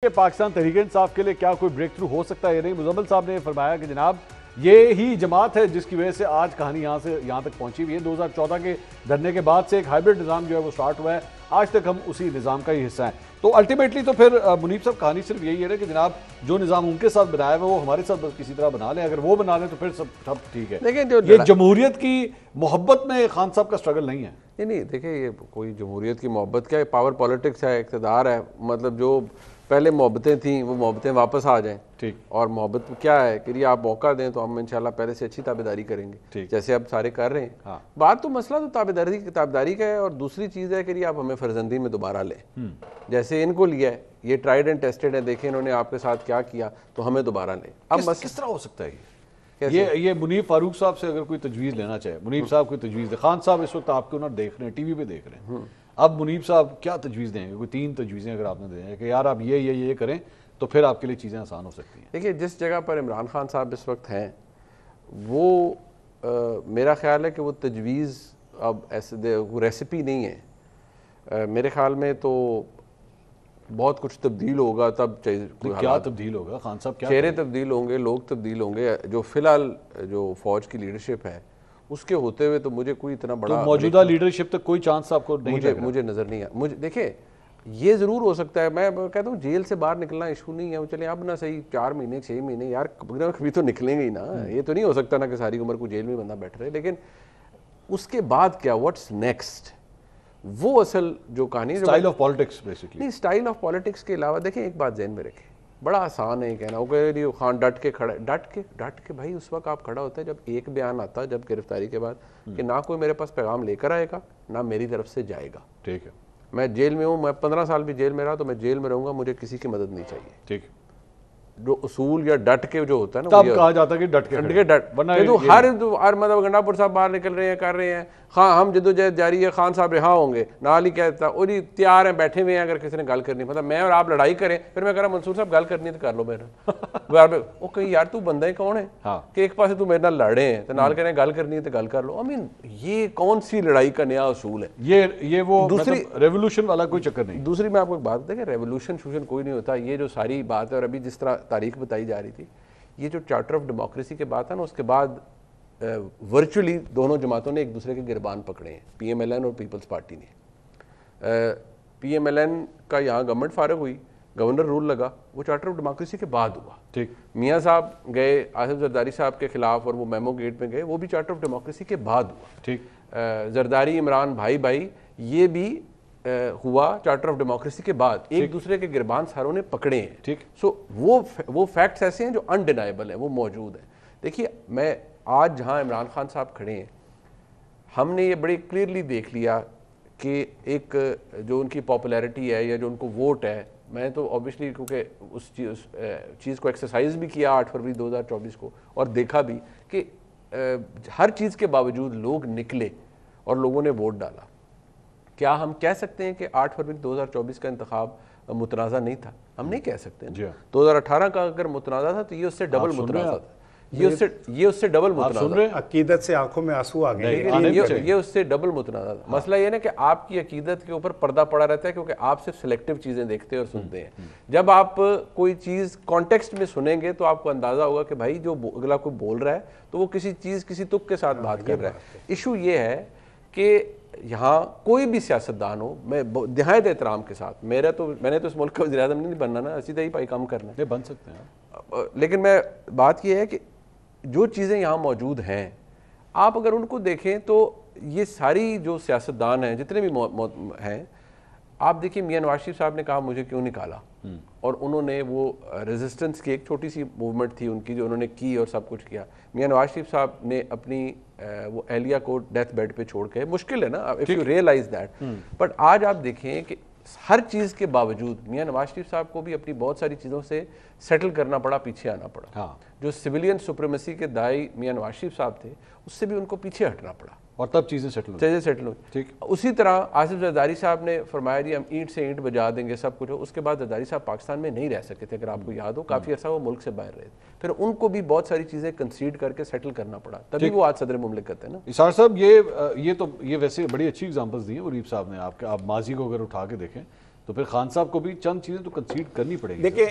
کہ پاکستان تحریک انصاف کے لیے کیا کوئی بریک تھرو ہو سکتا ہے یا نہیں؟ مزمل صاحب نے فرمایا کہ جناب یہ ہی جماعت ہے جس کی وجہ سے آج کہانی یہاں تک پہنچی ہوئی ہے۔ 2014 کے دھرنے کے بعد سے ایک ہائبرڈ نظام جو ہے وہ سٹارٹ ہوا ہے، آج تک ہم اسی نظام کا ہی حصہ ہیں۔ تو الٹیمیٹلی تو پھر منیب صاحب کہانی صرف یہی ہے کہ جناب جو نظام ان کے ساتھ بنایا ہوا وہ ہمارے ساتھ کسی طرح بنا لیں، اگر وہ بنا لیں تو پھر سب ٹھیک ہے۔ یہ جمہوریت کی محبت میں خان صاحب کا سٹرگل نہیں ہے۔ نہیں دیکھیں، یہ کوئی جمہوریت کی محبت کیا ہے، پاور پالیٹکس ہے، اقتدار ہے، مطلب جو پہلے محبتیں تھیں وہ محبتیں واپس آ جائیں۔ ٹھیک، اور محبت کیا ہے کہ آپ موقع دیں تو ہم انشاءاللہ پہلے سے اچھی تابعداری کریں گے، جیسے اب سارے کر رہے ہیں۔ بات تو مسئلہ تو تابعداری کا ہے، اور دوسری چیز ہے کہ آپ ہمیں فرزندی میں دوبارہ لیں، جیسے ان کو لیا ہے، یہ ٹرائیڈ اینڈ ٹیسٹڈ ہے، دیکھیں انہوں نے آپ کے ساتھ کیا کیا، تو ہمیں دوبارہ لیں۔ اب کس طرح ہو سکتا ہے یہ منیب فاروق صاحب سے اگر کوئی تجویز لینا چاہے، منیب صاحب کوئی تجویز دے، خان صاحب اس وقت آپ کو نہ دیکھ رہے ہیں، ٹی وی پہ دیکھ رہے ہیں، اب منیب صاحب کیا تجویز دیں گے؟ کوئی 3 تجویزیں اگر آپ نے دیں کہ یار آپ یہ کریں تو پھر آپ کے لیے چیزیں آسان ہو سکتی ہیں۔ دیکھیے، جس جگہ پر عمران خان صاحب اس وقت ہیں وہ میرا خیال ہے کہ وہ تجویز اب ایسے ریسیپی نہیں ہے، میرے خیال میں تو بہت کچھ تبدیل ہوگا تب کیا تبدیل ہوگا خان صاحب؟ کیا چہرے تبدیل ہوں گے، لوگ تبدیل ہوں گے، جو فی الحال جو فوج کی لیڈرشپ ہے اس کے ہوتے ہوئے تو مجھے کوئی اتنا بڑا موجودہ لیڈرشپ تک کوئی چانس آپ کو نہیں؟ مجھے نظر نہیں ہے۔ مجھے دیکھیں، یہ ضرور ہو سکتا ہے، میں کہتا ہوں جیل سے باہر نکلنا ایشو نہیں ہے، وہ چلیں اب نہ صحیح 4 مہینے 6 مہینے، یار کبھی تو نکلیں گے ہی نا، یہ تو نہیں ہو سکتا نا کہ ساری عمر کو جیل میں بندہ بیٹھ رہے، لیکن اس کے بعد کیا، واٹس نیکسٹ، وہ اصل جو کہانی ہے۔ سٹائل آف پالیٹکس بیسیکلی نہیں، سٹائل آف پالیٹکس کے علاوہ دیکھیں ایک بات ذہن میں رکھیں، بڑا آسان ہے کہنا، وہ کہہ رہی خان ڈٹ کے کھڑا، ڈٹ کے بھائی اس وقت آپ کھڑا ہوتا ہے جب ایک بیان آتا ہے جب گرفتاری کے بعد کہ نہ کوئی میرے پاس پیغام لے کر آئے گا نہ میری طرف سے جائے گا۔ ٹھیک ہے، میں جیل میں ہوں، میں 15 سال بھی جیل میں رہا تو میں جیل میں رہوں گا، مجھے کسی کی مدد نہیں چاہیے۔ ٹھیک، جو اصول یا ڈٹ کے جو ہوتا ہے نا، تب کہا جاتا ہے کہ ڈٹ کے ہر مطلب گنڈا پور صاحب باہر نکل رہے ہیں، کر رہے ہیں، ہاں ہم جدوجہد جاری ہے، خان صاحب رہا ہوں گے، نال ہی کہتا اور جی تیار ہیں، بیٹھے ہوئے ہیں، اگر کسی نے گل کرنی، مطلب میں اور آپ لڑائی کریں، پھر میں کہہ رہا منصور صاحب گل کرنی تو کر لو میرا، وہ کہیں یار تو بندہ کون ہے کہ ایک پاسے تو میرے نال لڑے ہیں تو نال کہہ رہے ہیں گل کرنی ہے تو گل کر لو۔ یہ کون سی لڑائی کا نیا اصول ہے؟ یہ وہ دوسری ریولوشن والا کوئی چکر نہیں۔ دوسری میں آپ کو ایک بات بتاؤں کہ ریولوشن شوشن کوئی نہیں ہوتا، یہ جو ساری بات ہے، اور ابھی جس طرح تاریخ بتائی جا رہی تھی، یہ جو چارٹر آف ڈیموکریسی کے بات ہے نا، اس کے بعد ورچولی دونوں جماعتوں نے ایک دوسرے کے گربان پکڑے ہیں، پی ایم ایل این اور پیپلز پارٹی نے۔ پی ایم ایل این کا یہاں گورنمنٹ فارغ ہوئی، گورنر رول لگا، وہ چارٹر آف ڈیموکریسی کے بعد ہوا۔ ٹھیک، میاں صاحب گئے آصف زرداری صاحب کے خلاف اور وہ میمو گیٹ میں گئے، وہ بھی چارٹر آف ڈیموکریسی کے بعد ہوا۔ ٹھیک، زرداری عمران بھائی یہ بھی ہوا چارٹر آف ڈیموکریسی کے بعد، ایک دوسرے کے گربان ساروں نے پکڑے ہیں۔ ٹھیک، سو وہ فیکٹس ایسے ہیں جو انڈینائبل ہیں، وہ موجود ہیں۔ دیکھیے، میں آج جہاں عمران خان صاحب کھڑے ہیں، ہم نے یہ بڑی کلیئرلی دیکھ لیا کہ ایک جو ان کی پاپولیرٹی ہے یا جو ان کو ووٹ ہے، میں تو اوبیسلی کیونکہ اس چیز کو ایکسرسائز بھی کیا 8 فروری 2024 کو، اور دیکھا بھی کہ ہر چیز کے باوجود لوگ نکلے اور لوگوں نے ووٹ ڈالا۔ کیا ہم کہہ سکتے ہیں کہ 8 فروری 2024 کا انتخاب متنازع نہیں تھا؟ ہم نہیں کہہ سکتے ہیں۔ 2018 کا اگر متنازع تھا تو یہ اس سے ڈبل متنازع تھا، یہ اس سے ڈبل متنازع، عقیدت سے آنکھوں میں آنسو آ گئے، یہ اس سے ڈبل متنازع تھا۔ مسئلہ یہ ہے کہ آپ کی عقیدت کے اوپر پردہ پڑا رہتا ہے کیونکہ آپ صرف سلیکٹیو چیزیں دیکھتے اور سنتے ہیں۔ جب آپ کوئی چیز کانٹیکسٹ میں سنیں گے تو آپ کو اندازہ ہوگا کہ بھائی جو اگلا کوئی بول رہا ہے تو وہ کسی چیز کسی تک کے ساتھ بات کر رہا ہے۔ ایشو یہ ہے کہ یہاں کوئی بھی سیاستدان ہو، میں نہایت احترام کے ساتھ، میں نے تو اس ملک کا وزیر اعظم نہیں بننا نا، اسی طرح ہی پائی کام کرنا ہے، بن سکتے ہیں، لیکن میں بات یہ ہے کہ جو چیزیں یہاں موجود ہیں آپ اگر ان کو دیکھیں تو یہ ساری جو سیاستدان ہیں جتنے بھی ہیں، آپ دیکھیں میاں نواز شریف صاحب نے کہا مجھے کیوں نکالا، اور انہوں نے وہ ریزسٹنس کی ایک چھوٹی سی موومنٹ تھی ان کی جو انہوں نے کی اور سب کچھ کیا۔ میاں نواز شریف صاحب نے اپنی وہ اہلیہ کو ڈیتھ بیڈ پہ چھوڑ کے، مشکل ہے نا if you realize that, but آج آپ دیکھیں کہ ہر چیز کے باوجود میاں نواز شریف صاحب کو بھی اپنی بہت ساری چیزوں سے سیٹل کرنا پڑا، پیچھے آنا پڑا۔ جو سویلین سپریمیسی کے دائی میاں نواز شریف صاحب تھے، اس سے بھی ان کو پیچھے ہٹنا پڑا، اور تب چیزیں سیٹل ہوئی۔ اسی طرح آصف زرداری صاحب نے فرمایا جی ہم اینٹ سے اینٹ بجا دیں گے سب کچھ، اس کے بعد زرداری صاحب پاکستان میں نہیں رہ سکے تھے، اگر آپ کو یاد ہو، کافی عرصہ وہ ملک سے باہر رہے، پھر ان کو بھی بہت ساری چیزیں کنسیڈ کر کے سیٹل کرنا پڑا، تبھی وہ آج صدر مملکت ہے نا۔ اسحاق صاحب یہ ویسے بڑی اچھی ایگزامپلز دی ہیں منیب صاحب نے، آپ ماضی کو اگر اٹھا کے دیکھیں تو پھر خان صاحب کو بھی چند چیزیں تو کنسیڈ کرنی پڑے گی. دیکھیں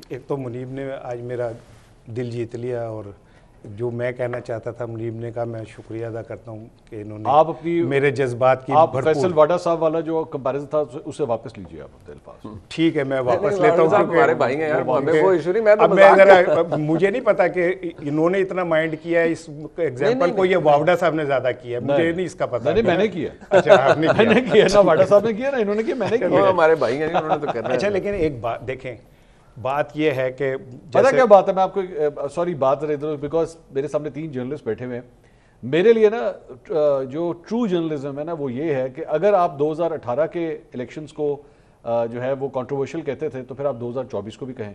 ایک تو منیب نے آج میرا دل جیت لیا، اور جو میں کہنا چاہتا تھا منیب نے کہا. میں شکریہ ادا کرتا ہوں کہ انہوں نے آپ اپنی میرے جذبات کی آپ فیصل واڈا صاحب والا جو کمپیریزن تھا اسے واپس لیجیے آپ اپنے الفاظ. ٹھیک ہے میں واپس لیتا ہوں. ہمارے بھائی ہیں یار، ہمیں کوئی ایشو نہیں. میں تو اب میں ذرا مجھے نہیں پتا کہ انہوں نے اتنا مائنڈ کیا ہے اس ایگزامپل کو، یہ واوڈا صاحب نے زیادہ کیا ہے، مجھے نہیں اس کا پتا. نہیں میں نے کیا. اچھا آپ نے میں نے کیا نہ واڈا صاحب نے کیا نہ انہوں نے کیا، میں نے کیا. ہمارے بھائی ہیں انہوں نے تو کرنا ہے. اچھا لیکن ایک بات دیکھیں، بات یہ ہے کہ پتہ کیا بات ہے، میں آپ کو سوری بات ادھر بیکاز میرے سامنے 3 جرنلسٹ بیٹھے ہوئے ہیں. میرے لیے نا جو ٹرو جرنلزم ہے نا وہ یہ ہے کہ اگر آپ 2018 کے الیکشنز کو جو ہے وہ کنٹروورشل کہتے تھے تو پھر آپ 2024 کو بھی کہیں.